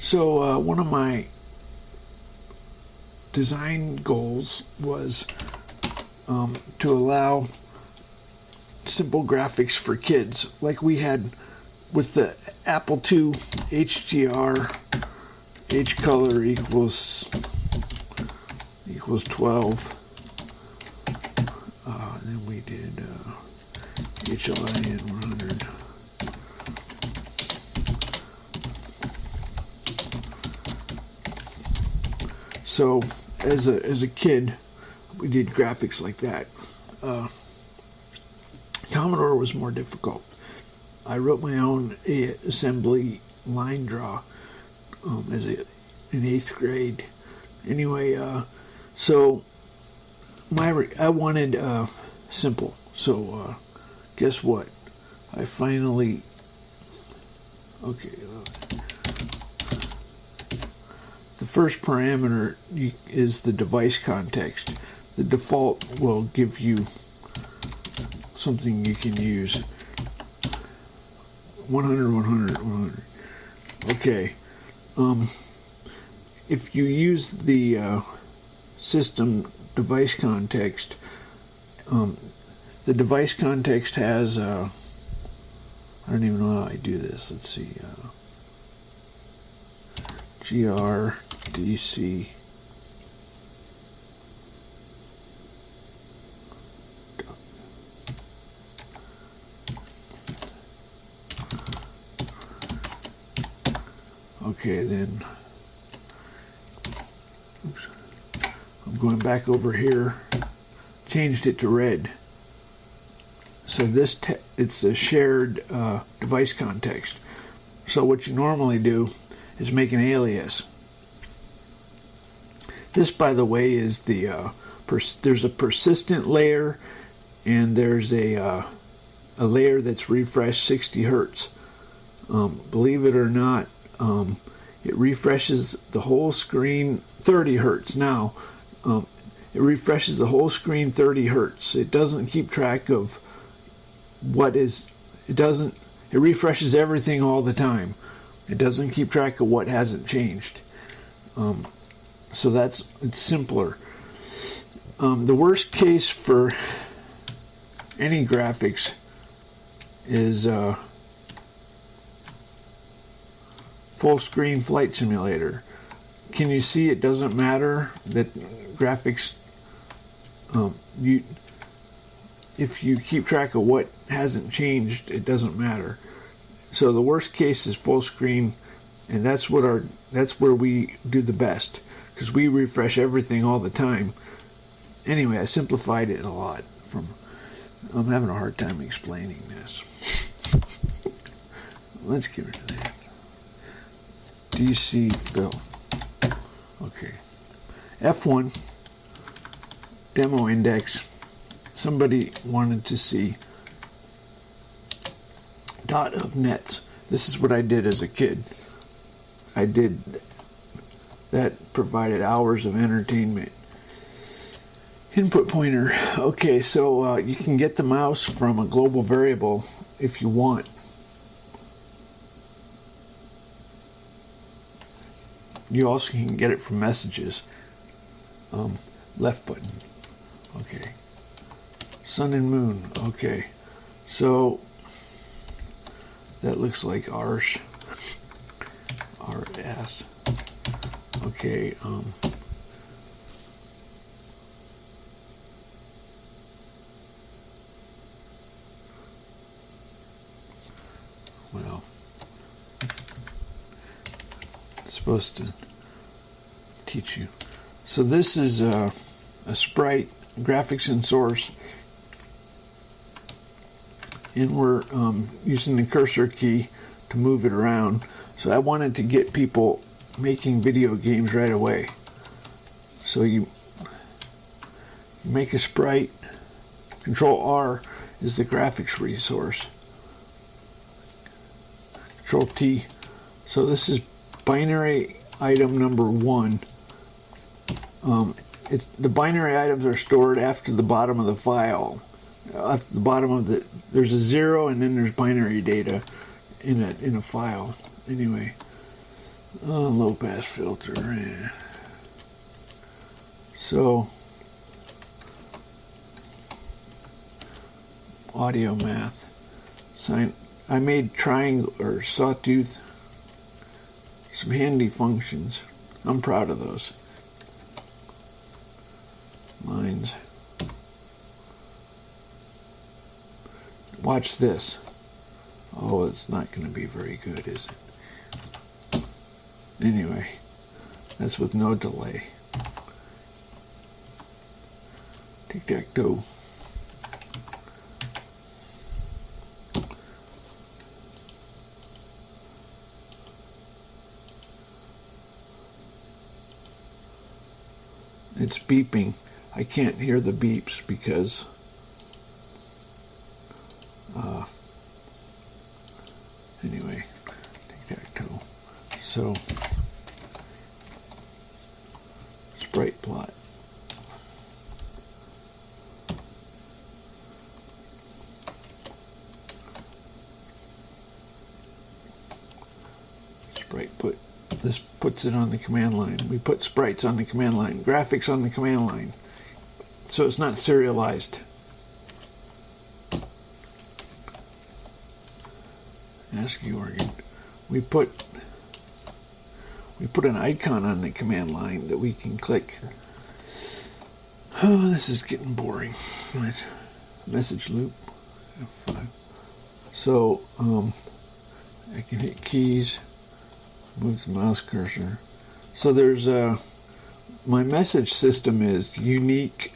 So one of my design goals was to allow simple graphics for kids, like we had with the Apple II HDR. H color equals 12. Then we did HLIN 100. So as a kid, we did graphics like that. Commodore was more difficult. I wrote my own assembly line draw in 8th grade. Anyway, so I wanted simple. So guess what? I finally the first parameter is the device context. The default will give you something you can use. 100, 100, 100. Okay. If you use the system device context, the device context has I don't even know how I do this. Let's see. GRDC okay, then oops, I'm going back over here, changed it to red. So this it's a shared device context. So what you normally do is make an alias. This, by the way, is the there's a persistent layer, and there's a layer that's refreshed 60 hertz. Believe it or not, it refreshes the whole screen 30 hertz. Now, it refreshes the whole screen 30 hertz. It doesn't keep track of it refreshes everything all the time. It doesn't keep track of what hasn't changed. So it's simpler. The worst case for any graphics is full screen flight simulator. Can you see it doesn't matter that graphics, if you keep track of what hasn't changed, it doesn't matter. So the worst case is full screen, and that's where we do the best, because we refresh everything all the time. Anyway, I simplified it a lot. I'm having a hard time explaining this. Let's get rid of that. DC fill. Okay. F1 demo index. Somebody wanted to see dot of nets. This is what I did as a kid. I did that, provided hours of entertainment. Input pointer. Okay, so you can get the mouse from a global variable if you want. You also can get it from messages. Left button. Okay. Sun and moon. Okay. So that looks like RS. Okay. Well, it's supposed to teach you. So this is a sprite, graphics in source, and we're using the cursor key to move it around. So I wanted to get people making video games right away. So you make a sprite, Control R is the graphics resource, Control T. So this is binary item number 1. The binary items are stored after the bottom of the file. After the bottom of there's a 0, and then there's binary data in a file. Anyway, Low pass filter. Yeah. So, audio math. I made triangle or sawtooth, some handy functions. I'm proud of those. Lines. Watch this. Oh, it's not going to be very good, is it? Anyway, that's with no delay. Tic-tac-toe. It's beeping. I can't hear the beeps because anyway, tic-tac-toe. So, sprite plot. This puts it on the command line. We put sprites on the command line, graphics on the command line. So it's not serialized. ASCII organ. We put an icon on the command line that we can click. Oh, this is getting boring. Message loop. F5. So I can hit keys. Move the mouse cursor. So there's my message system is unique.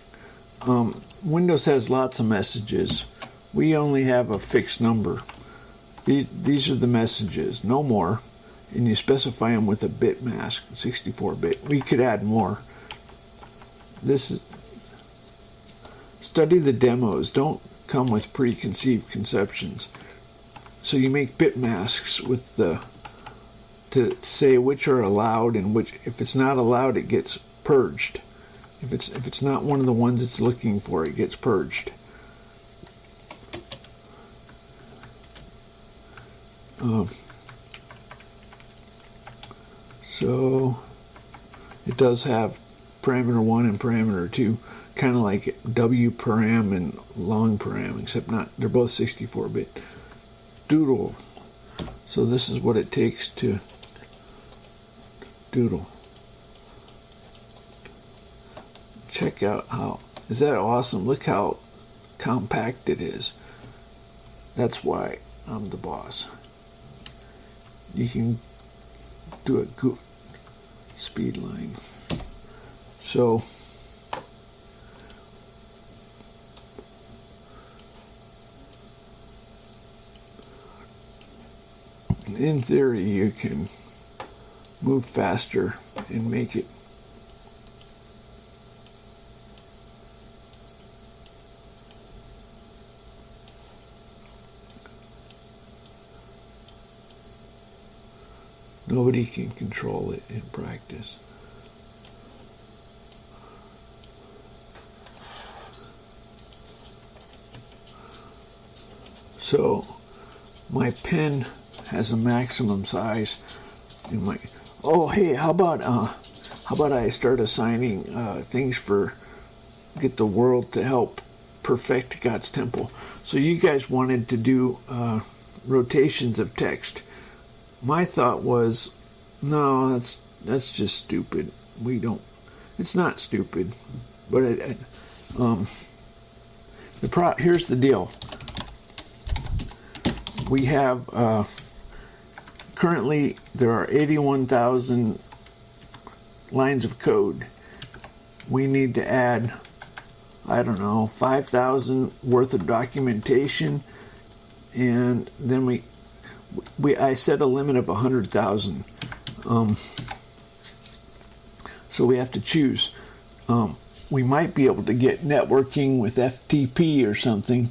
Windows has lots of messages. We only have a fixed number. These are the messages, no more. And you specify them with a bit mask, 64-bit. We could add more. This is study the demos. Don't come with preconceived conceptions. So you make bit masks with the to say which are allowed and which, if it's not allowed, it gets purged. If it's not one of the ones it's looking for, it gets purged. So it does have parameter 1 and parameter 2, kind of like W param and long param, except they're both 64-bit. Doodle. So this is what it takes to doodle. Check out is that awesome? Look how compact it is. That's why I'm the boss. You can do a good speed line. So in theory you can move faster and make it nobody can control it in practice. So my pen has a maximum size in my hey, how about I start assigning things for get the world to help perfect God's temple. So you guys wanted to do rotations of text. My thought was, no, that's just stupid. It's not stupid, but here's the deal. We have currently there are 81,000 lines of code. We need to add, 5,000 worth of documentation, and then I set a limit of 100,000. So we have to choose. We might be able to get networking with FTP or something.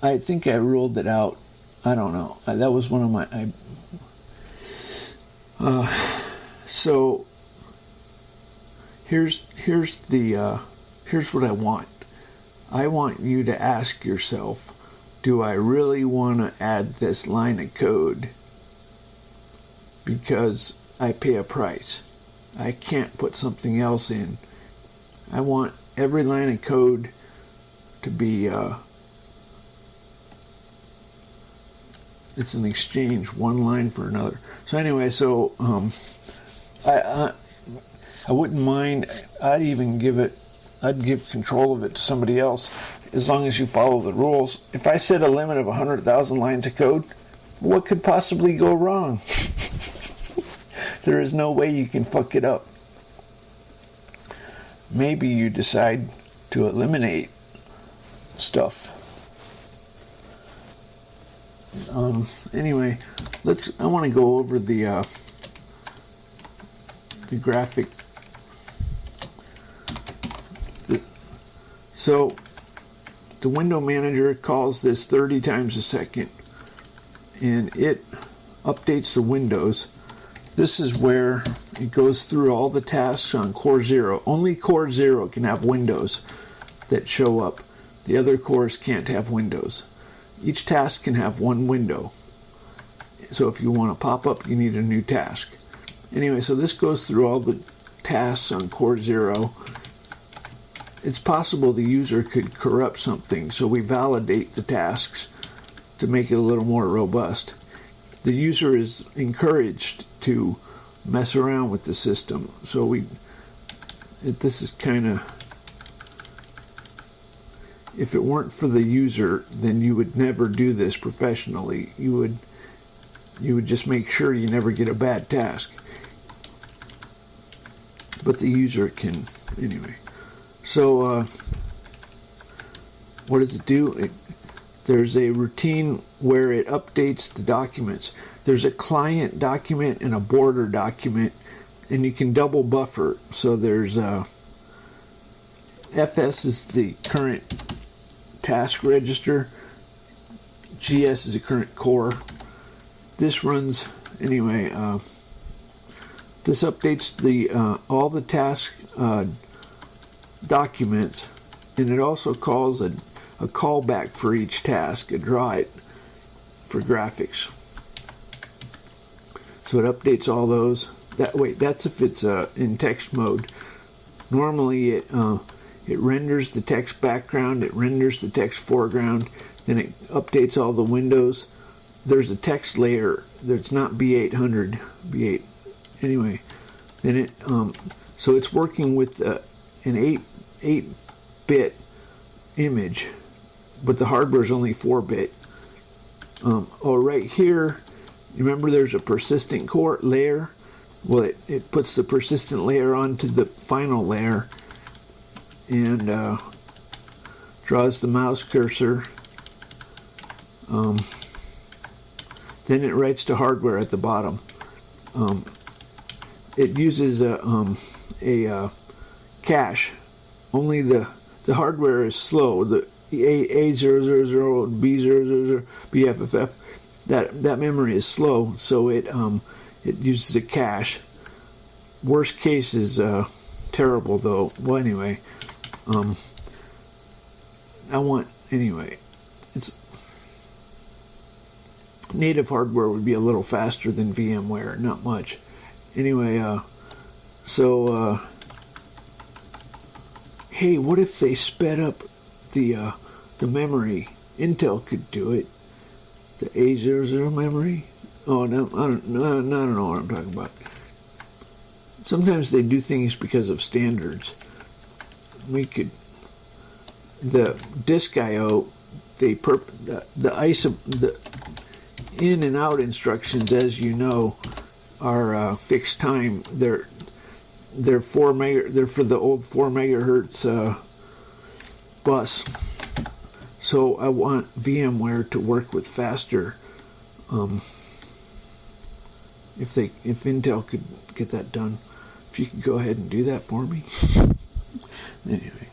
I think I ruled it out. I don't know. That was one of my. So here's what I want. I want you to ask yourself, do I really want to add this line of code? Because I pay a price. I can't put something else in. I want every line of code to be it's an exchange, one line for another. So anyway, so I wouldn't mind. I'd give control of it to somebody else as long as you follow the rules. If I set a limit of 100,000 lines of code, what could possibly go wrong? There is no way you can fuck it up. Maybe you decide to eliminate stuff. Anyway, I want to go over the graphic. So the window manager calls this 30 times a second, and it updates the windows. This is where it goes through all the tasks on Core 0. Only Core 0 can have windows that show up. The other cores can't have windows. Each task can have one window. So if you want a pop-up, you need a new task. Anyway, so this goes through all the tasks on Core 0. It's possible the user could corrupt something, so we validate the tasks to make it a little more robust. The user is encouraged to mess around with the system. So this is kind of, if it weren't for the user, then you would never do this professionally. You would just make sure you never get a bad task. But the user can, anyway. So what does it do? There's a routine where it updates the documents. There's a client document and a border document, and you can double buffer. So there's FS is the current task register. GS is the current core. This runs, anyway, this updates the all the task documents, and it also calls a callback for each task, a draw it for graphics. So it updates all those. That's if it's in text mode. Normally it renders the text background, it renders the text foreground, then it updates all the windows. There's a text layer that's not B800, B8. Anyway, then it so it's working with an 8-bit image, but the hardware is only 4-bit. Right here, remember there's a persistent core layer. Well, it puts the persistent layer onto the final layer and draws the mouse cursor. Then it writes to hardware at the bottom. It uses a cache. Only the hardware is slow. The A000, B000, BFFF, that memory is slow, so it uses a cache. Worst case is terrible though. Well, anyway, it's native hardware would be a little faster than VMware, not much. Anyway, hey, what if they sped up the memory? Intel could do it. The A00 memory? Oh, no, I don't know what I'm talking about. Sometimes they do things because of standards. The disk I/O, the in and out instructions, as you know, are fixed time. They're for the old 4 megahertz bus. So I want VMware to work with faster. If Intel could get that done, if you could go ahead and do that for me. Anyway.